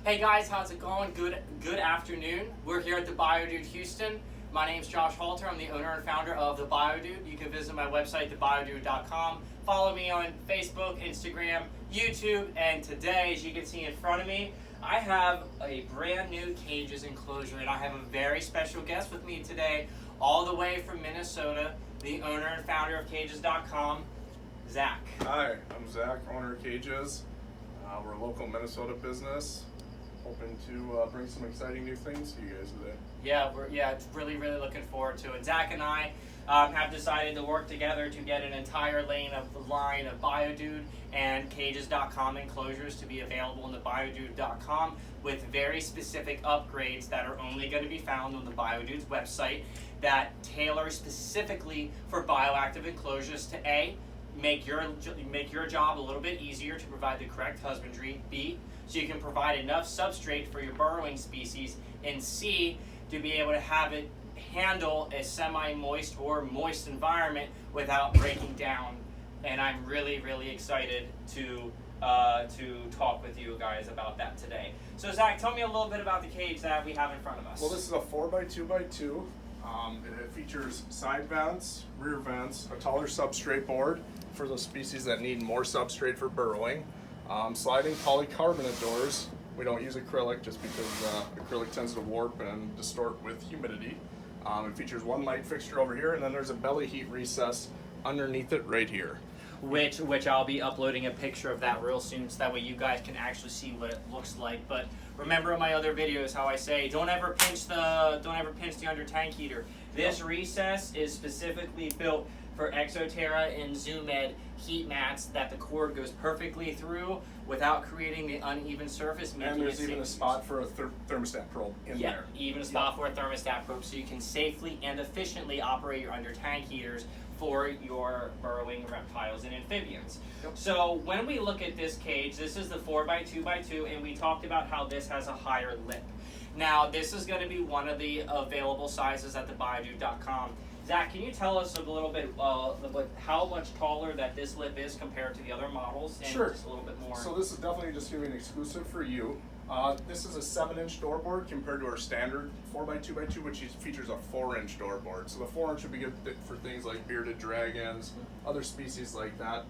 Hey guys, how's it going? Good afternoon. We're here at the BioDude Houston. My name's Josh Halter. I'm the owner and founder of the BioDude. You can visit my website, thebiodude.com. Follow me on Facebook, Instagram, YouTube, and today, as you can see in front of me, I have a brand new cages enclosure, and I have a very special guest with me today, all the way from Minnesota, the owner and founder of cages.com, Zach. Hi, I'm Zach, owner of Cages. We're a local Minnesota business, hoping to bring some exciting new things to you guys today. Yeah, we're really looking forward to it. Zach and I have decided to work together to get an entire line of BioDude and cages.com enclosures to be available on the biodude.com with very specific upgrades that are only going to be found on the BioDude's website that tailor specifically for bioactive enclosures to A, make your job a little bit easier to provide the correct husbandry, B, so you can provide enough substrate for your burrowing species, and C, to be able to have it handle a semi-moist or moist environment without breaking down. And I'm really excited to talk with you guys about that today. So Zach, tell me a little bit about the cage that we have in front of us. Well, this is a 4x2x2. It features side vents, rear vents, a taller substrate board for those species that need more substrate for burrowing. Sliding polycarbonate doors. We don't use acrylic just because acrylic tends to warp and distort with humidity. It features one light fixture over here, and then there's a belly heat recess underneath it right here. Which I'll be uploading a picture of that real soon, so that way you guys can actually see what it looks like. But remember in my other videos how I say don't ever pinch the under tank heater. This recess is specifically built for Terra and Zoomed heat mats that the cord goes perfectly through without creating the uneven surface. And there's even a spot for a thermostat probe in there. Even a spot for a thermostat probe, so you can safely and efficiently operate your under tank heaters for your burrowing reptiles and amphibians. Yep. So when we look at this cage, this is the 4x2x2, and we talked about how this has a higher lip. Now this is going to be one of the available sizes at the biodude.com. Zach, can you tell us a little bit how much taller that this lip is compared to the other models? And sure. Just a little bit more. So this is definitely just going to be an exclusive for you. This is a 7-inch door board compared to our standard 4x2x2, which features a 4-inch door board. So the 4-inch would be good for things like bearded dragons, other species like that,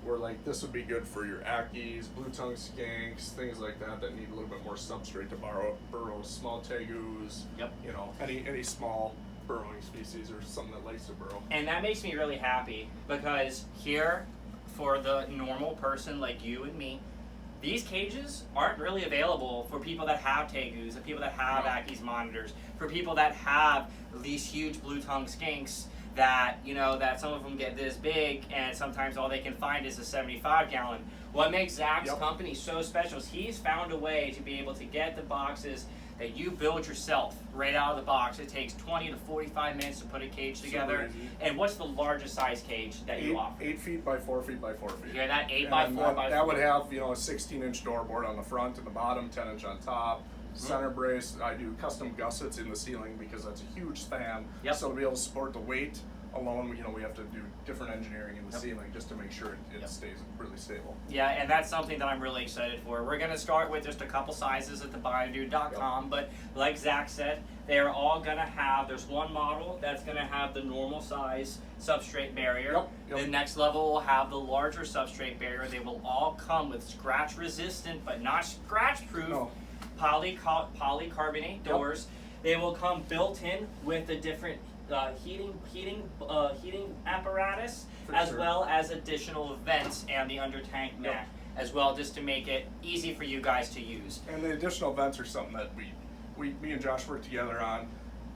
where like this would be good for your ackies, blue tongue skinks, things like that that need a little bit more substrate to burrow, small tegus, Yep. You know, any small burrowing species or something that likes to burrow. And that makes me really happy because here, for the normal person like you and me, these cages aren't really available for people that have tegus, and people that have Ackies monitors, for people that have these huge blue tongue skinks that, you know, that some of them get this big and sometimes all they can find is a 75-gallon. What makes Zach's company so special is he's found a way to be able to get the boxes that you build yourself right out of the box. It takes 20 to 45 minutes to put a cage together. And what's the largest size cage that you offer? 8 feet by 4 feet by 4 feet. You hear that? 8 by 4 by 4. That would have, you know, a 16-inch door board on the front and the bottom, 10-inch on top. Center brace. I do custom gussets in the ceiling because that's a huge span. Yep. So to be able to support the weight alone, you know, we have to do different engineering in the ceiling just to make sure it stays really stable. Yeah, and that's something that I'm really excited for. We're going to start with just a couple sizes at the biodude.com, but like Zach said, they're all going to have, there's one model that's going to have the normal size substrate barrier. Yep. The next level will have the larger substrate barrier. They will all come with scratch resistant, but not scratch proof, polycarbonate doors. They will come built in with a different heating apparatus, as well as additional vents and the under tank mat as well, just to make it easy for you guys to use. And the additional vents are something that me and Josh work together on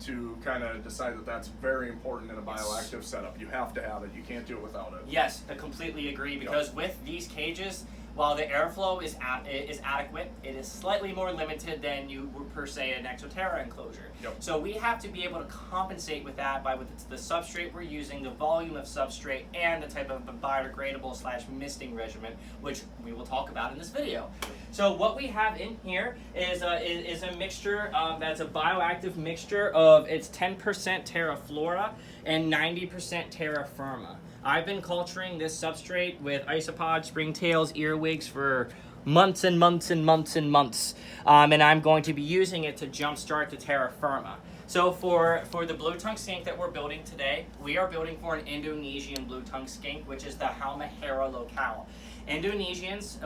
to kind of decide that that's very important in a bioactive setup. You have to have it. You can't do it without it. Yes, I completely agree, because with these cages, while the airflow is adequate, it is slightly more limited than you would per se an Terra enclosure. Yep. So we have to be able to compensate with that by the substrate we're using, the volume of substrate, and the type of biodegradable / misting regimen, which we will talk about in this video. So what we have in here is a mixture that's a bioactive mixture of, it's 10% Terra Flora and 90% Terra Firma. I've been culturing this substrate with isopod, springtails, earwigs for months and months and months and months. And I'm going to be using it to jumpstart the Terra Firma. So for the blue tongue skink that we're building today, we are building for an Indonesian blue tongue skink, which is the Halmahera locale. The Indonesians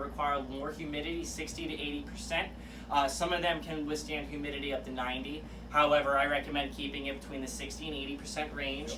require more humidity, 60 to 80%. Some of them can withstand humidity up to 90. However, I recommend keeping it between the 60 and 80% range.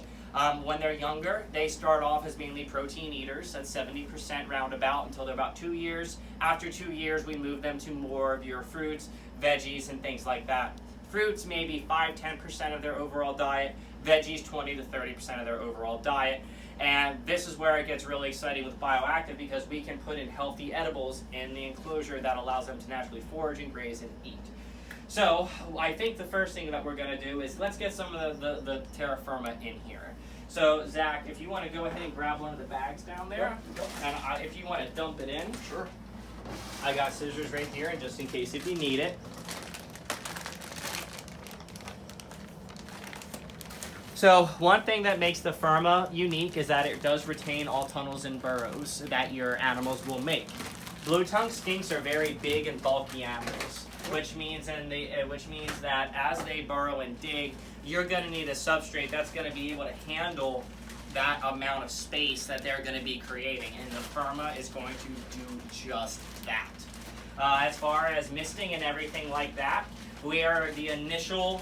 When they're younger, they start off as mainly protein eaters at 70% roundabout until they're about 2 years. After 2 years, we move them to more of your fruits, veggies, and things like that. Fruits, maybe 5-10% of their overall diet. Veggies, 20 to 30% of their overall diet. And this is where it gets really exciting with Bioactive, because we can put in healthy edibles in the enclosure that allows them to naturally forage and graze and eat. So I think the first thing that we're going to do is let's get some of the Terra Firma in here. So Zach, if you want to go ahead and grab one of the bags down there, and if you want to dump it in, Sure. I got scissors right here, and just in case if you need it. So one thing that makes the Firma unique is that it does retain all tunnels and burrows that your animals will make. Blue tongue skinks are very big and bulky animals, which means that as they burrow and dig, you're going to need a substrate that's going to be able to handle that amount of space that they're going to be creating, and the Firma is going to do just that. As far as misting and everything like that, we are the initial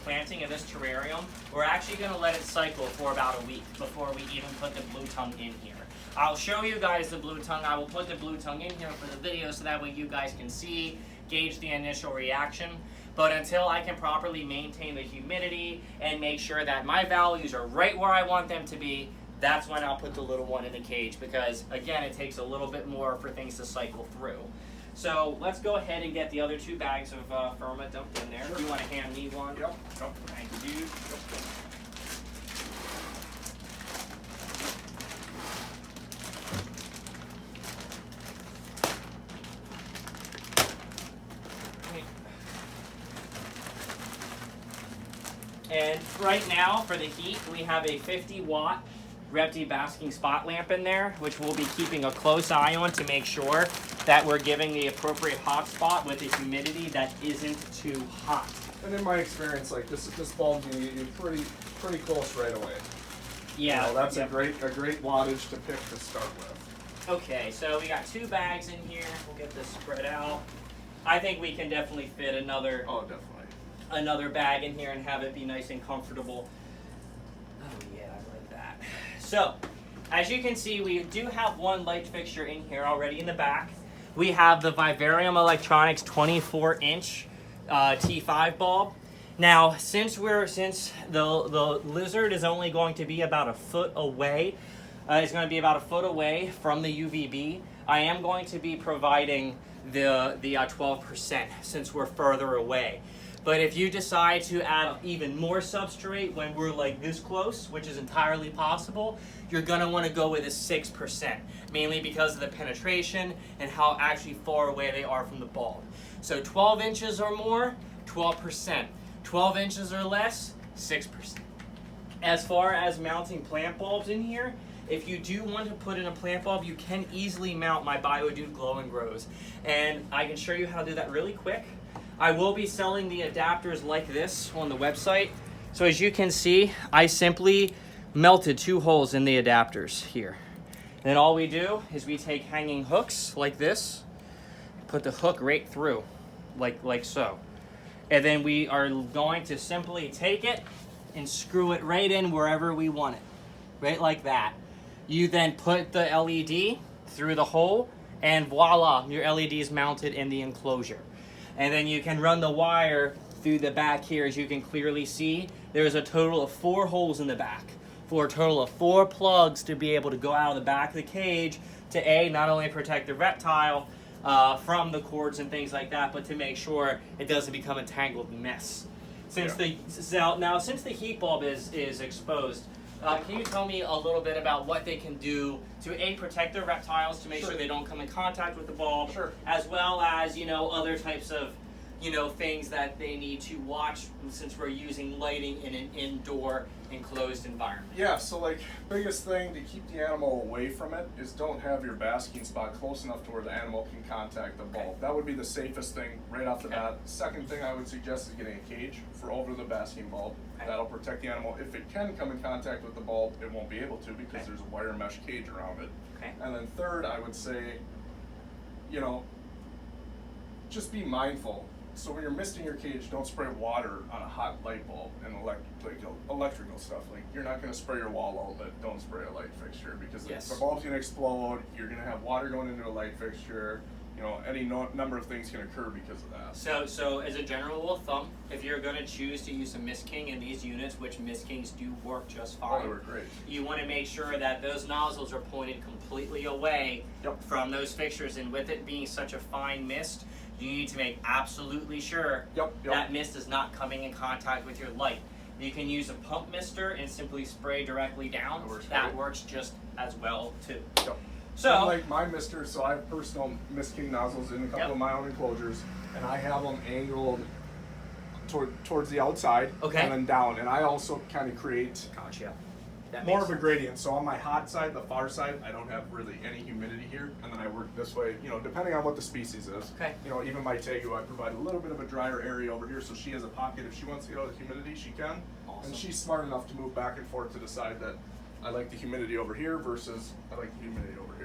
planting of this terrarium. We're actually going to let it cycle for about a week before we even put the blue tongue in here. I'll show you guys the blue tongue. I will put the blue tongue in here for the video so that way you guys can see, gauge the initial reaction. But until I can properly maintain the humidity and make sure that my values are right where I want them to be, that's when I'll put the little one in the cage, because again, it takes a little bit more for things to cycle through. So let's go ahead and get the other 2 bags of Firma dumped in there. Sure. Do you want to hand me one? Yep. Thank you. And right now, for the heat, we have a 50-watt Repti basking spot lamp in there, which we'll be keeping a close eye on to make sure that we're giving the appropriate hot spot with a humidity that isn't too hot. And in my experience, like this bulb you pretty close right away. Yeah, you know, that's a great wattage to pick to start with. Okay, so we got 2 bags in here. We'll get this spread out. I think we can definitely fit another bag in here and have it be nice and comfortable. Oh yeah, I like that. So, as you can see, we do have one light fixture in here already in the back. We have the Vivarium Electronics 24-inch T5 bulb. Now, since the lizard is only going to be about a foot away, it's going to be about a foot away from the UVB, I am going to be providing the 12% since we're further away. But if you decide to add even more substrate when we're like this close, which is entirely possible, you're going to want to go with a 6%, mainly because of the penetration and how actually far away they are from the bulb. So 12 inches or more, 12%. 12 inches or less, 6%. As far as mounting plant bulbs in here, if you do want to put in a plant bulb, you can easily mount my BioDude Glow and Grows. And I can show you how to do that really quick. I will be selling the adapters like this on the website. So as you can see, I simply melted 2 holes in the adapters here. And then all we do is we take hanging hooks like this, put the hook right through, like so. And then we are going to simply take it and screw it right in wherever we want it, right like that. You then put the LED through the hole, and voila, your LED is mounted in the enclosure. And then you can run the wire through the back here. As you can clearly see, there's a total of 4 holes in the back, for a total of 4 plugs to be able to go out of the back of the cage to not only protect the reptile from the cords and things like that, but to make sure it doesn't become a tangled mess. Since the heat bulb is exposed, can you tell me a little bit about what they can do to protect their reptiles, to make sure they don't come in contact with the bulb, as well as other types of you know, things that they need to watch since we're using lighting in an indoor enclosed environment? Yeah, so like biggest thing to keep the animal away from it is don't have your basking spot close enough to where the animal can contact the bulb. That would be the safest thing right off the bat. Second thing I would suggest is getting a cage for over the basking bulb. That'll protect the animal. If it can come in contact with the bulb, it won't be able to because there's a wire mesh cage around it. And then third, I would say, you know, just be mindful. So when you're misting your cage, don't spray water on a hot light bulb and electrical stuff. Like, you're not going to spray your wall outlet. Don't spray a light fixture because the bulb's going to explode. You're going to have water going into a light fixture. You know, any number of things can occur because of that. So as a general rule of thumb, if you're going to choose to use a Mist King in these units, which Mist Kings do work just fine, they work great. You want to make sure that those nozzles are pointed completely away from those fixtures. And with it being such a fine mist, you need to make absolutely sure that mist is not coming in contact with your light. You can use a pump mister and simply spray directly down. That works just as well too. So, like my mister, so I have personal Mist King nozzles in a couple of my own enclosures, and I have them angled towards the outside and then down. And I also kind of create more of a gradient. So on my hot side, the far side, I don't have really any humidity here, and then I work this way. You know, depending on what the species is. You know, even my Tegu, I provide a little bit of a drier area over here, so she has a pocket. If she wants to get out of the humidity, she can. And she's smart enough to move back and forth to decide that I like the humidity over here versus I like the humidity over here.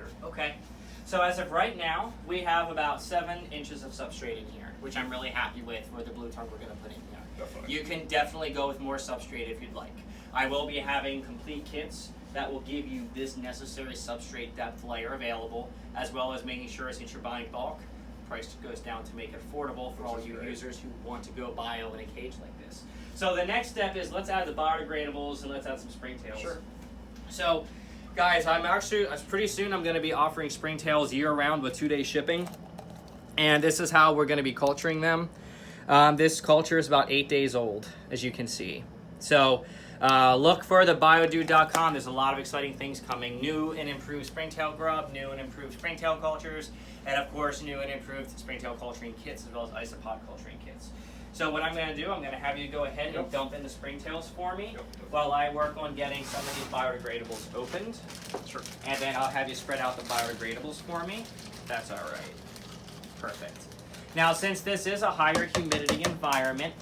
So as of right now, we have about 7 inches of substrate in here, which I'm really happy with for the blue tongue we're going to put in here. You can definitely go with more substrate if you'd like. I will be having complete kits that will give you this necessary substrate depth layer available, as well as making sure since you're buying bulk, price goes down to make it affordable for all you users who want to go bio in a cage like this. So the next step is let's add the biodegradables and let's add some springtails. So guys, pretty soon I'm going to be offering springtails year-round with 2-day shipping. And this is how we're going to be culturing them. This culture is about 8 days old, as you can see. So look for the biodude.com. There's a lot of exciting things coming. New and improved springtail grub, new and improved springtail cultures, and of course new and improved springtail culturing kits as well as isopod culturing kits. So what I'm going to do, I'm going to have you go ahead and dump in the springtails for me while I work on getting some of these biodegradables opened. And then I'll have you spread out the biodegradables for me. That's all right. Perfect. Now, since this is a higher humidity environment,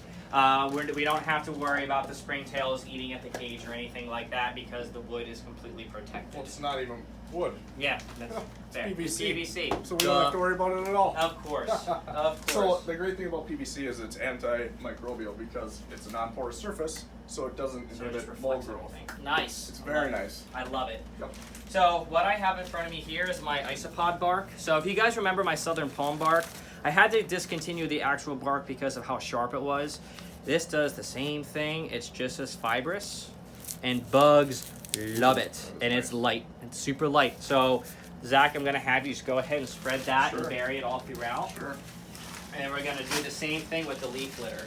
we don't have to worry about the springtails eating at the cage or anything like that because the wood is completely protected. Well, it's not even wood. Yeah, that's PVC. PVC. So we don't have to worry about it at all. Of course. Of course. So the great thing about PVC is it's antimicrobial because it's a non-porous surface, so it doesn't inhibit mold growth. Nice. It's very nice. I love it. So what I have in front of me here is my Isopod Bark. So if you guys remember my southern palm bark, I had to discontinue the actual bark because of how sharp it was. This does the same thing. It's just as fibrous, and bugs love it. And it's light. It's super light. So Zach, I'm going to have you just go ahead and spread that and bury it all throughout. And we're going to do the same thing with the leaf litter.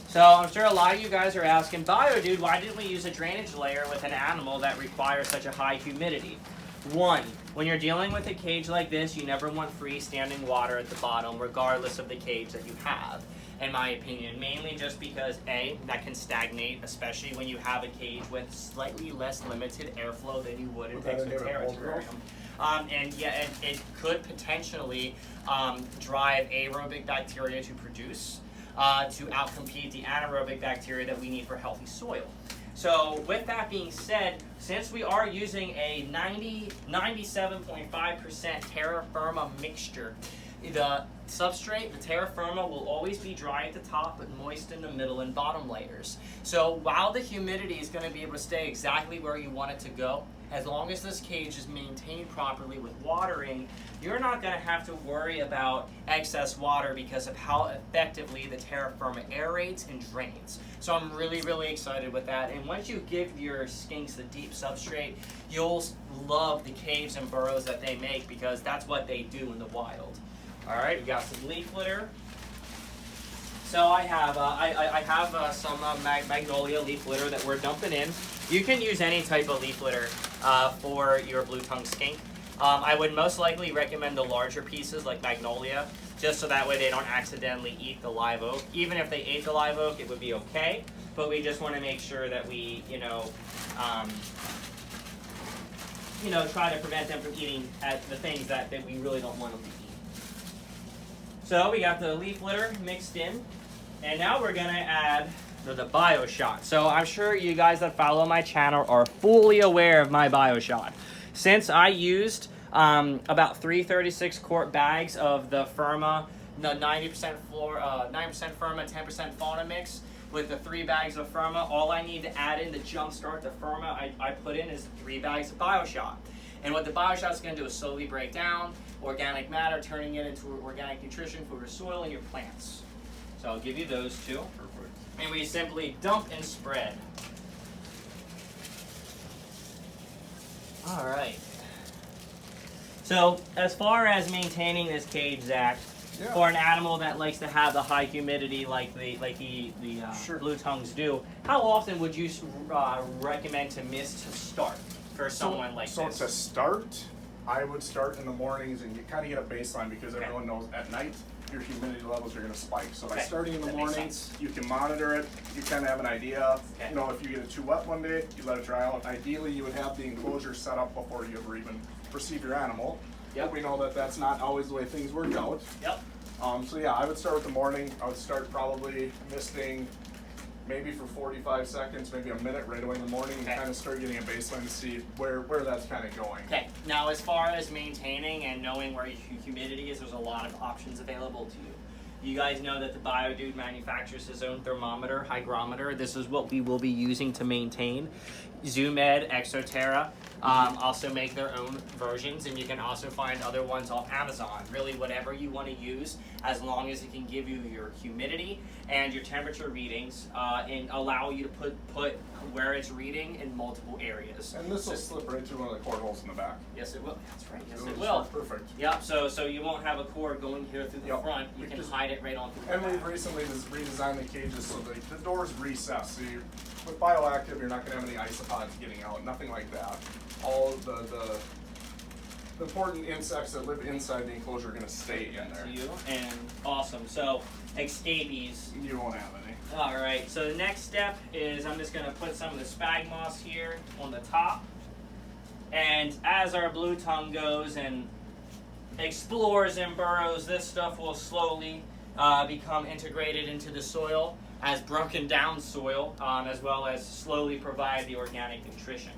So I'm sure a lot of you guys are asking, Biodude, why didn't we use a drainage layer with an animal that requires such a high humidity? One, when you're dealing with a cage like this, you never want freestanding water at the bottom, regardless of the cage that you have, in my opinion. Mainly just because, A, that can stagnate, especially when you have a cage with slightly less limited airflow than you would in a Terra terrarium. And it could potentially drive aerobic bacteria to produce, to outcompete the anaerobic bacteria that we need for healthy soil. So with that being said, since we are using a 97.5% Terra Firma mixture, the substrate, the Terra Firma, will always be dry at the top but moist in the middle and bottom layers. So while the humidity is going to be able to stay exactly where you want it to go, as long as this cage is maintained properly with watering, you're not going to have to worry about excess water because of how effectively the Terra Firma aerates and drains. So I'm really, really excited with that. And once you give your skinks the deep substrate, you'll love the caves and burrows that they make because that's what they do in the wild. All right, we got some leaf litter. So I have some magnolia leaf litter that we're dumping in. You can use any type of leaf litter for your blue tongue skink. I would most likely recommend the larger pieces like Magnolia, just so that way they don't accidentally eat the live oak. Even if they ate the live oak, it would be okay, but we just want to make sure that we, try to prevent them from eating the things that we really don't want them to eat. So we got the leaf litter mixed in, and now we're gonna add the BioShot. So I'm sure you guys that follow my channel are fully aware of my BioShot. Since I used about 336 quart bags of the Firma, the 90% Firma, 10% fauna mix with the 3 bags of Firma, all I need to add in to jumpstart the Firma I put in is 3 bags of BioShot. And what the BioShot is going to do is slowly break down organic matter, turning it into organic nutrition for your soil and your plants. So I'll give you those 2. Perfect. And we simply dump and spread. All right. So as far as maintaining this cage, Zach, yeah. For an animal that likes to have the high humidity like the Sure. blue tongues do, how often would you recommend to start for someone like this? So to start, I would start in the mornings, and you kind of get a baseline because everyone knows at night your humidity levels are going to spike. So by starting in the mornings, you can monitor it. You kind of have an idea. Okay. You know, if you get it too wet one day, you let it dry out. Ideally, you would have the enclosure set up before you ever even receive your animal. Yep. But we know that that's not always the way things work out. Yep. So yeah, I would start with the morning. I would start probably misting maybe for 45 seconds, maybe a minute right away in the morning, and kind of start getting a baseline to see where that's kind of going. Okay. Now, as far as maintaining and knowing where your humidity is, there's a lot of options available to you. You guys know that the BioDude manufactures his own thermometer, hygrometer. This is what we will be using to maintain. ZoomEd, Terra also make their own versions, and you can also find other ones off Amazon. Really, whatever you want to use, as long as it can give you your humidity and your temperature readings, and allow you to put where it's reading in multiple areas. And this will slip right through one of the cord holes in the back. Yes, it will. That's right. Yes, It'll it will. Perfect. Yep. So you won't have a cord going here through the front. You can hide it right on through the And back. we've recently redesigned the cages so the doors recess. So with Bioactive, you're not going to have any isopods getting out. Nothing like that. All of the important insects that live inside the enclosure are going to stay in there. To you, and awesome. So escapees. You won't have any. All right. So the next step is I'm just going to put some of the Spag Moss here on the top, and as our blue tongue goes and explores and burrows, this stuff will slowly become integrated into the soil as broken down soil, as well as slowly provide the organic nutrition.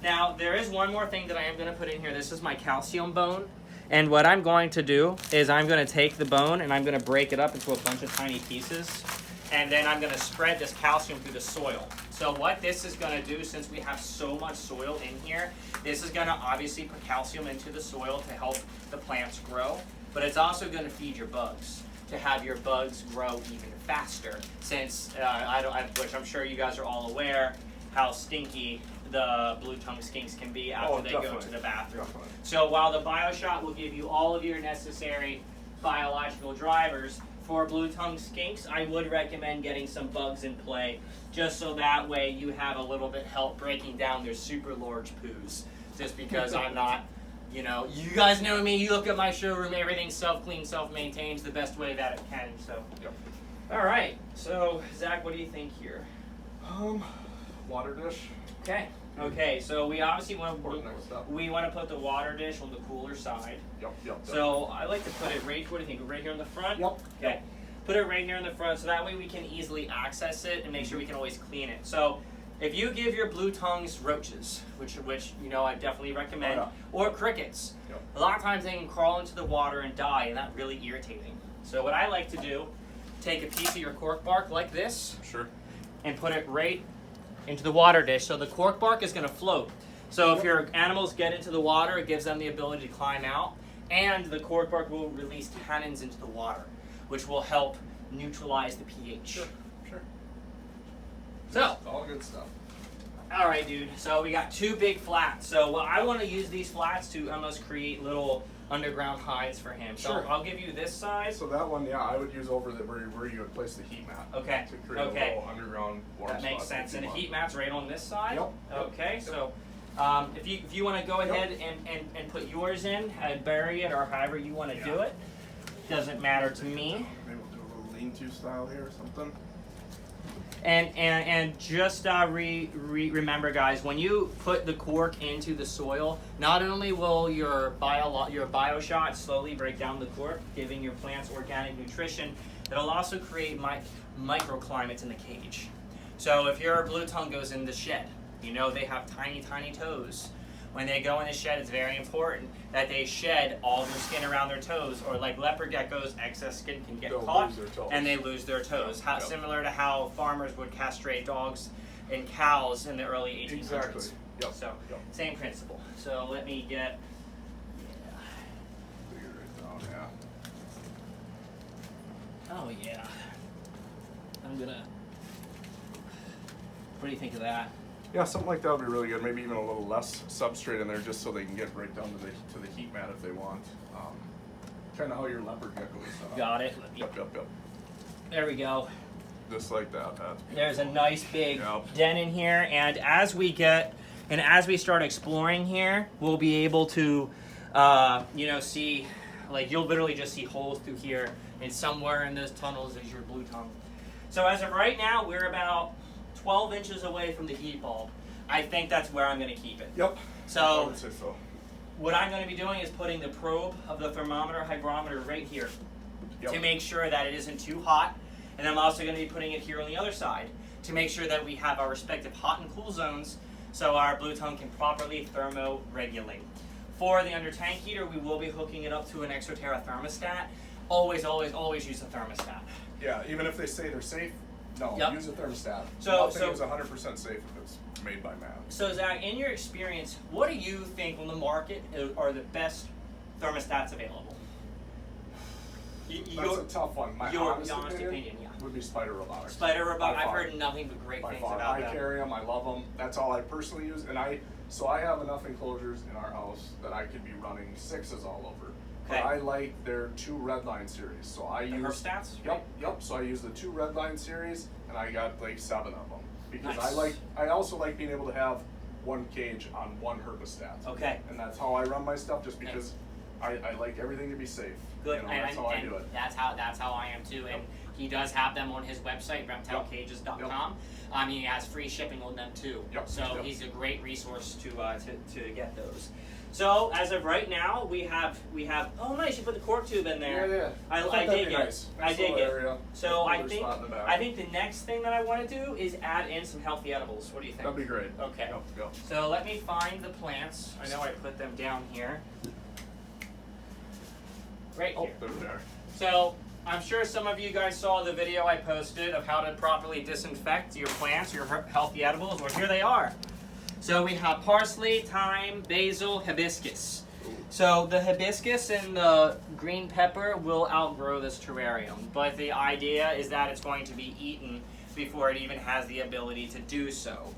Now, there is one more thing that I am going to put in here. This is my calcium bone. And what I'm going to do is I'm going to take the bone and I'm going to break it up into a bunch of tiny pieces. And then I'm going to spread this calcium through the soil. So what this is going to do, since we have so much soil in here, this is going to obviously put calcium into the soil to help the plants grow. But it's also going to feed your bugs, to have your bugs grow even faster. Since, which I'm sure you guys are all aware, how stinky the blue tongue skinks can be after they go to the bathroom. Definitely. So while the BioShot will give you all of your necessary biological drivers, for blue tongue skinks, I would recommend getting some bugs in play, just so that way you have a little bit help breaking down their super large poos. Just because I'm not, you guys know me, you look at my showroom, everything's self-clean, self-maintained the best way that it can. So, all right. So Zach, what do you think here? Water dish. Okay, so we obviously want to put the water dish on the cooler side. Yep. So I like to put it right, what do you think, right here in the front? Yep. Okay, put it right here in the front so that way we can easily access it and make sure we can always clean it. So if you give your blue tongues roaches, which I definitely recommend, or crickets, a lot of times they can crawl into the water and die, and that's really irritating. So what I like to do, take a piece of your cork bark like this, and put it right into the water dish. So the cork bark is going to float. So if your animals get into the water, it gives them the ability to climb out, and the cork bark will release tannins into the water, which will help neutralize the pH. Sure. So, all good stuff. All right, dude. So we got 2 big flats. So I want to use these flats to almost create little underground hides for him. So I'll give you this side. So that one, I would use over where you would place the heat mat. Okay. To create a little underground warm spot. That makes sense. And the heat mat's right on this side? Yep. Okay, so If you want to go ahead and put yours in and bury it or however you want to do it, doesn't matter to me. Maybe we'll do a little lean-to style here or something. And just remember, guys, when you put the cork into the soil, not only will your bioshock slowly break down the cork, giving your plants organic nutrition, it'll also create microclimates in the cage. So if your blue tongue goes in the shed, you know they have tiny, tiny toes. When they go in the shed, it's very important that they shed all their skin around their toes, or like leopard geckos, excess skin can get caught and they lose their toes. Similar to how farmers would castrate dogs and cows in the early 1800s. Exactly. Yep. So, same principle. So let me get, Figure it out, yeah. oh yeah. I'm gonna, what do you think of that? Yeah, something like that would be really good. Maybe even a little less substrate in there, just so they can get right down to the heat mat if they want. Kind of how your leopard gecko is. Got it. Yep. There we go. Just like that. There's a nice big den in here, and as we start exploring here, we'll be able to, see, like you'll literally just see holes through here, and somewhere in those tunnels is your blue tongue. So as of right now, we're about 12 inches away from the heat bulb. I think that's where I'm going to keep it. Yep. So, I would say so. What I'm going to be doing is putting the probe of the thermometer hygrometer right here to make sure that it isn't too hot. And I'm also going to be putting it here on the other side to make sure that we have our respective hot and cool zones so our blue tongue can properly thermoregulate. For the under tank heater, we will be hooking it up to an Terra thermostat. Always, always, always use a thermostat. Yeah, even if they say they're safe, no, use a thermostat. Nothing is 100% safe if it's made by man. So Zach, in your experience, what do you think on the market are the best thermostats available? That's a tough one. My honest opinion would be Spider Robotics. Spider Robotics. I've heard nothing but great things about them. I carry them. I love them. That's all I personally use. And I have enough enclosures in our house that I could be running 6s all over. Okay. But I like their 2 Redline series. So I use Herbstats? Yep. So I use the 2 Redline series, and I got like 7 of them because nice. I also like being able to have one cage on one herbostat. Okay. And that's how I run my stuff, just because I like everything to be safe. Good. That's how I do it. That's how I am too. And he does have them on his website, reptilecages.com. He has free shipping on them too. So he's a great resource to get those. So as of right now, we have. Oh, nice! You put the cork tube in there. Yeah. I dig it. Nice. I dig it. So I think the next thing that I want to do is add in some healthy edibles. What do you think? That'd be great. Okay. Go. So let me find the plants. I know I put them down here. Right here. They're there. So I'm sure some of you guys saw the video I posted of how to properly disinfect your plants, your healthy edibles. Well, here they are. So we have parsley, thyme, basil, hibiscus. So the hibiscus and the green pepper will outgrow this terrarium, but the idea is that it's going to be eaten before it even has the ability to do so.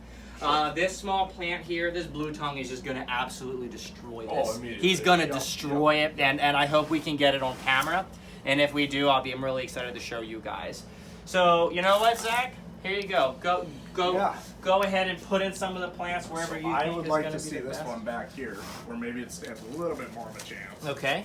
This small plant here, this blue tongue, is just going to absolutely destroy this. He's going to destroy it, and I hope we can get it on camera. And if we do, I'm really excited to show you guys. So, you know what, Zach? Here you go. Go ahead and put in some of the plants wherever you think I would is like going to be see the this best. one back here, where maybe it stands a little bit more of a chance. Okay.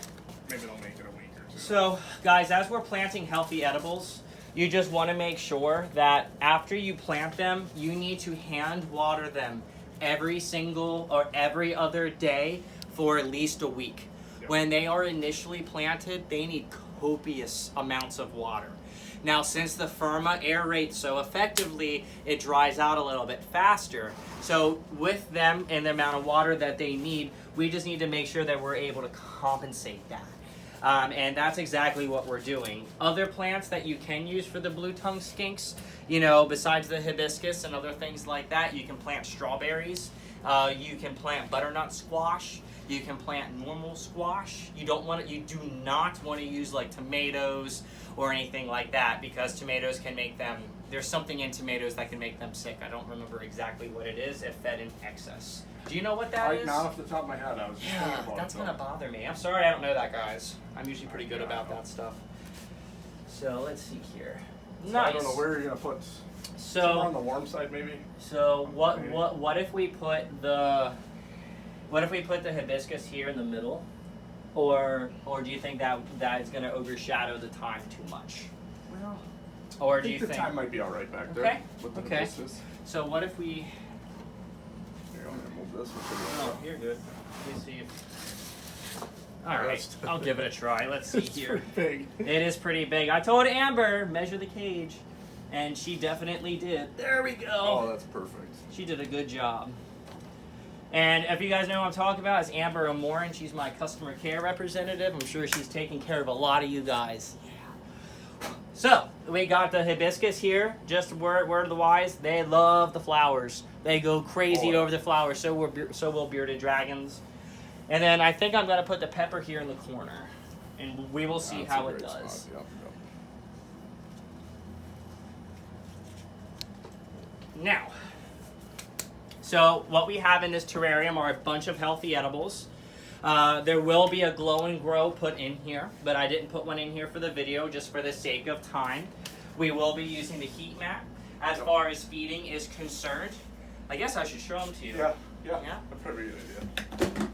Maybe it'll make it a week or 2. So, guys, as we're planting healthy edibles, you just want to make sure that after you plant them, you need to hand water them every single or every other day for at least a week. When they are initially planted, they need copious amounts of water. Now, since the Firma aerates so effectively, it dries out a little bit faster. So with them and the amount of water that they need, we just need to make sure that we're able to compensate that. And that's exactly what we're doing. Other plants that you can use for the blue tongue skinks, besides the hibiscus and other things like that, you can plant strawberries, you can plant butternut squash, you can plant normal squash. You do not want to use like tomatoes or anything like that, because tomatoes can make them, there's something in tomatoes that can make them sick. I don't remember exactly what it is if fed in excess. Do you know what that is? Not off the top of my head. I was just thinking about that's it. gonna bother me. I'm sorry I don't know that, guys. I'm usually pretty good about that stuff. So let's see here. So Nice. I don't know where you're gonna put. Somewhere on the warm side, maybe. So what if we put the What if we put the hibiscus here in the middle? Or do you think that is going to overshadow the thyme too much? Well, or I do you think the think thyme might be all right back there. Okay. With the Okay. hibiscus. So what if we? Here, I'm gonna move this. Oh, you're good. Let me see if. All right, I'll give it a try. Let's see It's here. pretty big. It is pretty big. I told Amber measure the cage, and she definitely did. There we go. Oh, that's perfect. She did a good job. And if you guys know what I'm talking about, it's Amber O'Moran. She's my customer care representative. I'm sure she's taking care of a lot of you guys. Yeah. So, we got the hibiscus here. Just word of the wise, they love the flowers. They go crazy over the flowers. So will bearded dragons. And then I think I'm going to put the pepper here in the corner. And we will see how it does. Yep, Now, so what we have in this terrarium are a bunch of healthy edibles. There will be a glow and grow put in here, but I didn't put one in here for the video just for the sake of time. We will be using the heat mat as far as feeding is concerned. I guess I should show them to you. Yeah. Yeah? That's probably a good idea.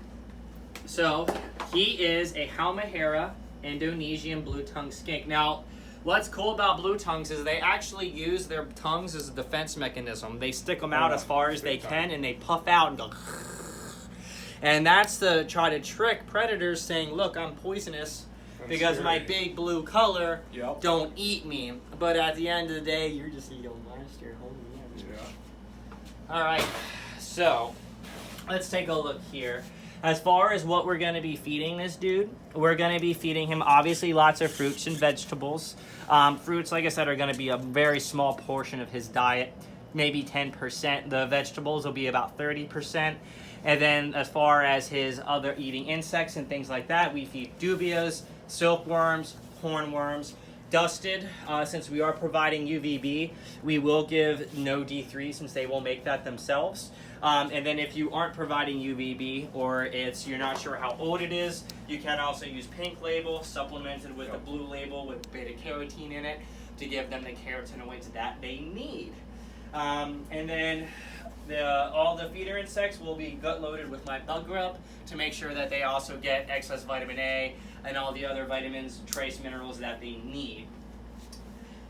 So he is a Halmahera Indonesian blue tongue skink. Now, what's cool about blue tongues is they actually use their tongues as a defense mechanism. They stick them out as far as they can, and they puff out and go. And that's to try to trick predators, saying, "Look, I'm poisonous because my big blue color don't eat me." But at the end of the day, you're just your master, homie. Yeah. All right, so let's take a look here. As far as what we're going to be feeding this dude, we're going to be feeding him obviously lots of fruits and vegetables. Fruits, like I said, are going to be a very small portion of his diet, maybe 10%. The vegetables will be about 30%. And then as far as his other eating insects and things like that, we feed dubias, silkworms, hornworms. Dusted, since we are providing UVB, we will give no D3 since they will make that themselves. And then if you aren't providing UVB or you're not sure how old it is, you can also use pink label supplemented with the blue label with beta carotene in it to give them the carotenoids that they need. And then all the feeder insects will be gut loaded with my bug rub to make sure that they also get excess vitamin A and all the other vitamins, trace minerals that they need.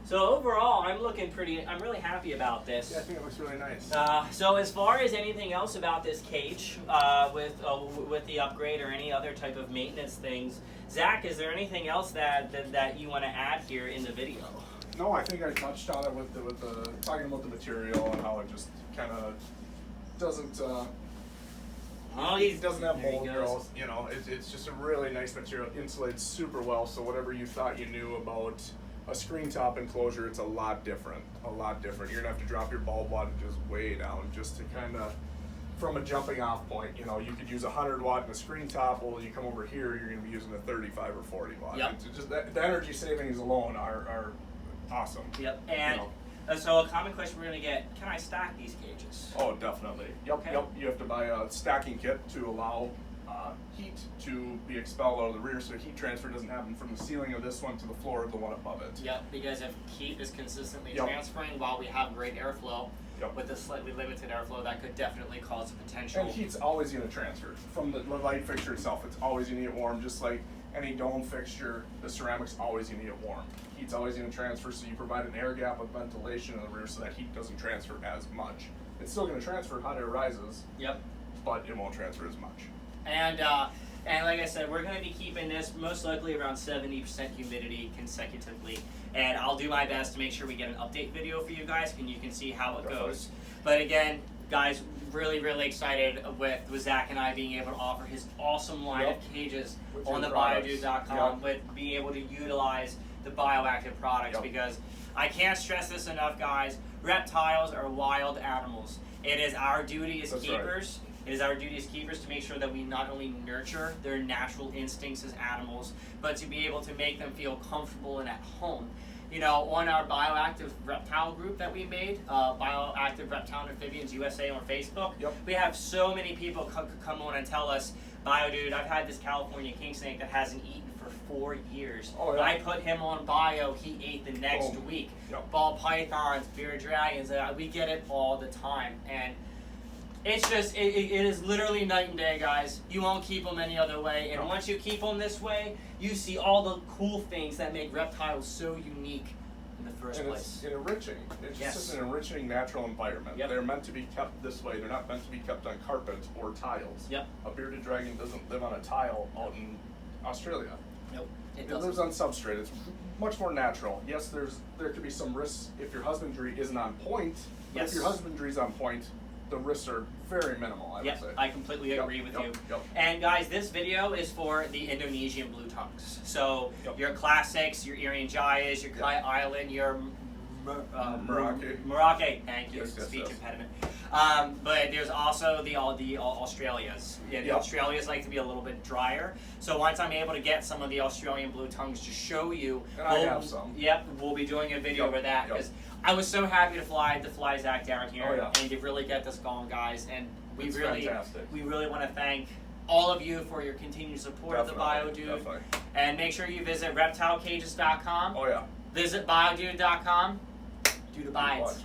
So overall, I'm really happy about this. Yeah, I think it looks really nice. So as far as anything else about this cage, with the upgrade or any other type of maintenance things, Zach, is there anything else that you want to add here in the video? No, I think I touched on it with the talking about the material and how it just kind of doesn't. It doesn't have mold growth. You know, it's just a really nice material. Insulates super well. So whatever you thought you knew about a screen top enclosure, it's a lot different. A lot different. You're gonna have to drop your bulb wattages way down just to kind of, from a jumping off point. You know, you could use 100 watt in a screen top. Well, you come over here, you're gonna be using a 35 or 40 watt. Yep. It's just the energy savings alone are awesome. Yep. And so a common question we're gonna get: can I stack these cages? Oh, definitely. Yep, Okay. yep. You have to buy a stacking kit to allow heat to be expelled out of the rear, so heat transfer doesn't happen from the ceiling of this one to the floor of the one above it. Yep, because if heat is consistently transferring while we have great airflow, with the slightly limited airflow, that could definitely cause a potential. And heat's always going to transfer from the light fixture itself. It's always going to get warm, just like any dome fixture. The ceramic's always going to get warm. Heat's always going to transfer, so you provide an air gap with ventilation in the rear so that heat doesn't transfer as much. It's still going to transfer, hot air rises. Yep. But it won't transfer as much. And like I said, we're going to be keeping this most likely around 70% humidity consecutively. And I'll do my best to make sure we get an update video for you guys and you can see how it goes. But again, guys, really, really excited with Zach and I being able to offer his awesome line of cages on the biodegeables.com, with being able to utilize the bioactive products because I can't stress this enough, guys. Reptiles are wild animals. It is our duty as keepers. It is our duty as keepers to make sure that we not only nurture their natural instincts as animals, but to be able to make them feel comfortable and at home. You know, on our Bioactive Reptile group that we made, Bioactive Reptile and Amphibians USA on Facebook, we have so many people come on and tell us, Dude, I've had this California king snake that hasn't eaten for 4 years. I put him on bio, he ate the next week. Ball pythons, bearded dragons, we get it all the time. And It's just, it is literally night and day, guys. You won't keep them any other way. And once you keep them this way, you see all the cool things that make reptiles so unique in the first place. It's enriching. It's just an enriching natural environment. Yep. They're meant to be kept this way. They're not meant to be kept on carpet or tiles. Yep. A bearded dragon doesn't live on a tile out in Australia. Nope. It lives on substrate. It's much more natural. Yes, there could be some risks if your husbandry isn't on point. But if your husbandry is on point, the risks are very minimal, I would say. I completely agree with you. And guys, this video is for the Indonesian blue tongues. So your classics, your Irian Jayas, your Kai Island, your Merauke. Thank you. Speech impediment. But there's also the Australias. Yeah, the Australias like to be a little bit drier. So once I'm able to get some of the Australian blue tongues to show you, and I have some. Yep, we'll be doing a video over that because I was so happy to fly Zach down here and to really get this going, guys. And we really want to thank all of you for your continued support of the BioDude. And make sure you visit reptilecages.com. Oh yeah. Visit biodude.com. Do the bites.